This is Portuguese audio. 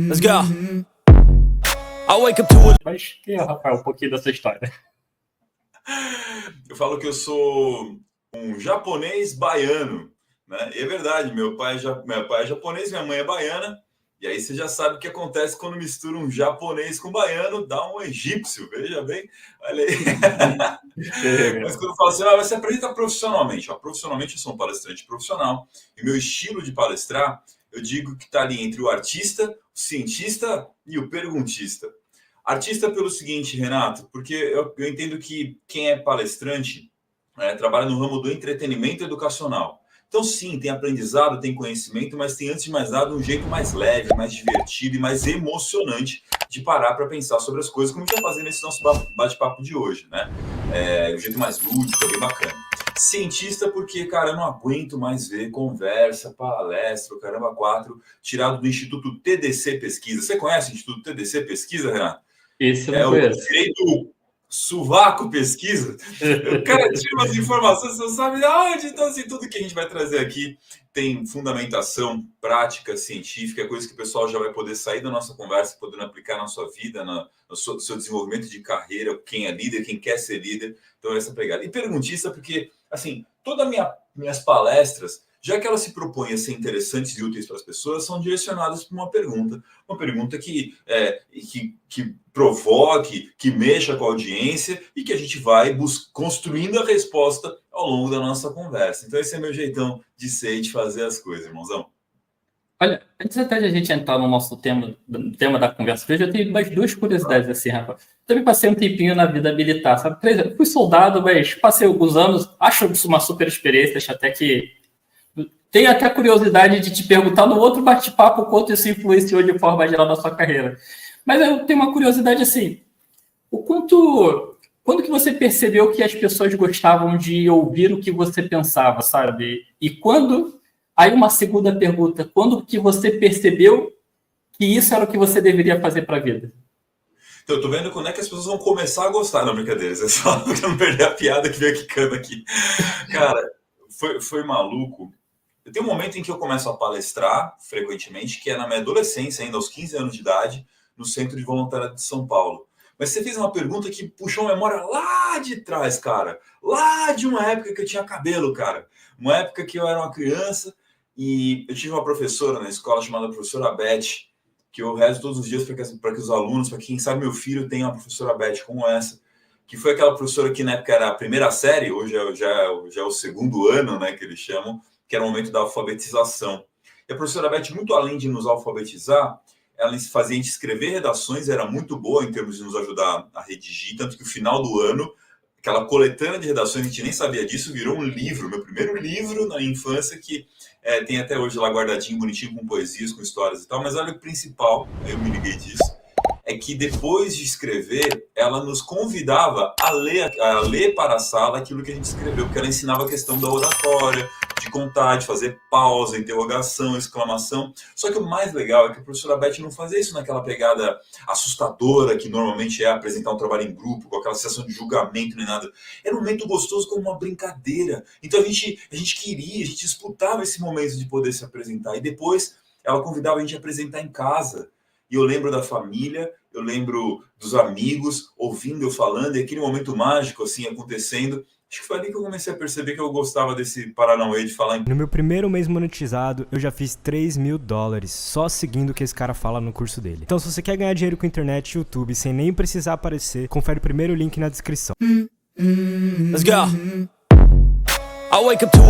Let's go. I wake up to a... Mas quem é, Rafael, um pouquinho dessa história? Eu falo que eu sou um japonês baiano, né? E é verdade, meu pai é japonês, minha mãe é baiana. E aí você já sabe o que acontece quando mistura um japonês com baiano, dá um egípcio, veja bem. Olha aí. Mas quando eu falo assim, vai se apresentar profissionalmente. Ó, profissionalmente eu sou um palestrante profissional. E meu estilo de palestrar, eu digo que está ali entre o artista, o cientista e o perguntista. Artista pelo seguinte, Renato, porque eu entendo que quem é palestrante trabalha no ramo do entretenimento educacional. Então, sim, tem aprendizado, tem conhecimento, mas tem, antes de mais nada, um jeito mais leve, mais divertido e mais emocionante de parar para pensar sobre as coisas, como a gente vai fazer nesse nosso bate-papo de hoje, né? Um jeito mais lúdico, bem bacana. Cientista porque, cara, eu não aguento mais ver conversa, palestra, caramba, tirado do Instituto TDC Pesquisa. Você conhece o Instituto TDC Pesquisa, Renato? Esse eu não conheço. Eu tirei do Sovaco Pesquisa. O cara tira umas informações, você não sabe aonde. Então, assim, tudo que a gente vai trazer aqui tem fundamentação prática, científica, coisa que o pessoal já vai poder sair da nossa conversa, podendo aplicar na sua vida, no seu desenvolvimento de carreira, quem é líder, quem quer ser líder. Então, essa pegada. E perguntista, porque, assim, todas minhas palestras, já que elas se propõem a ser interessantes e úteis para as pessoas, são direcionadas para uma pergunta que provoque, que mexa com a audiência e que a gente vai construindo a resposta ao longo da nossa conversa. Então esse é meu jeitão de ser e de fazer as coisas, irmãozão. Olha, antes até de a gente entrar no nosso tema da conversa hoje, eu tenho mais duas curiosidades assim, Rafa. Também passei um tempinho na vida militar, sabe? Eu fui soldado, mas passei alguns anos, acho isso uma super experiência, acho até que tenho até a curiosidade de te perguntar no outro bate-papo quanto isso influenciou de forma geral na sua carreira. Mas eu tenho uma curiosidade assim, quando que você percebeu que as pessoas gostavam de ouvir o que você pensava, sabe? E aí uma segunda pergunta, quando que você percebeu que isso era o que você deveria fazer para a vida? Então, eu tô vendo quando é que as pessoas vão começar a gostar, não, brincadeira, é só pra não perder a piada que veio quicando aqui. Cara, foi maluco. Eu tenho um momento em que eu começo a palestrar frequentemente, que é na minha adolescência, ainda aos 15 anos de idade, no Centro de Voluntariado de São Paulo. Mas você fez uma pergunta que puxou a memória lá de trás, cara. Lá de uma época que eu tinha cabelo, cara. Uma época que eu era uma criança e eu tive uma professora na escola chamada professora Beth, que eu rezo todos os dias para que os alunos, para quem sabe meu filho tenha uma professora Beth como essa, que foi aquela professora que na época era a primeira série, hoje já é o segundo ano, né, que eles chamam, que era o momento da alfabetização. E a professora Beth, muito além de nos alfabetizar, ela fazia a gente escrever redações, era muito boa em termos de nos ajudar a redigir, tanto que o final do ano, aquela coletânea de redações, a gente nem sabia disso, virou um livro, meu primeiro livro na infância, que tem até hoje lá guardadinho, bonitinho, com poesias, com histórias e tal, mas olha o principal, eu me liguei disso, é que depois de escrever, ela nos convidava a ler para a sala aquilo que a gente escreveu, porque ela ensinava a questão da oratória, de contar, de fazer pausa, interrogação, exclamação. Só que o mais legal é que a professora Beth não fazia isso naquela pegada assustadora que normalmente é apresentar um trabalho em grupo, com aquela sensação de julgamento nem nada. Era um momento gostoso como uma brincadeira. Então a gente disputava esse momento de poder se apresentar. E depois ela convidava a gente a apresentar em casa. E eu lembro da família, eu lembro dos amigos ouvindo eu falando, e aquele momento mágico assim acontecendo. Acho que foi ali que eu comecei a perceber que eu gostava desse Paranauê de falar em... No meu primeiro mês monetizado, eu já fiz $3.000 só seguindo o que esse cara fala no curso dele. Então, se você quer ganhar dinheiro com internet e YouTube sem nem precisar aparecer, confere o primeiro link na descrição. Let's go. I wake up to a...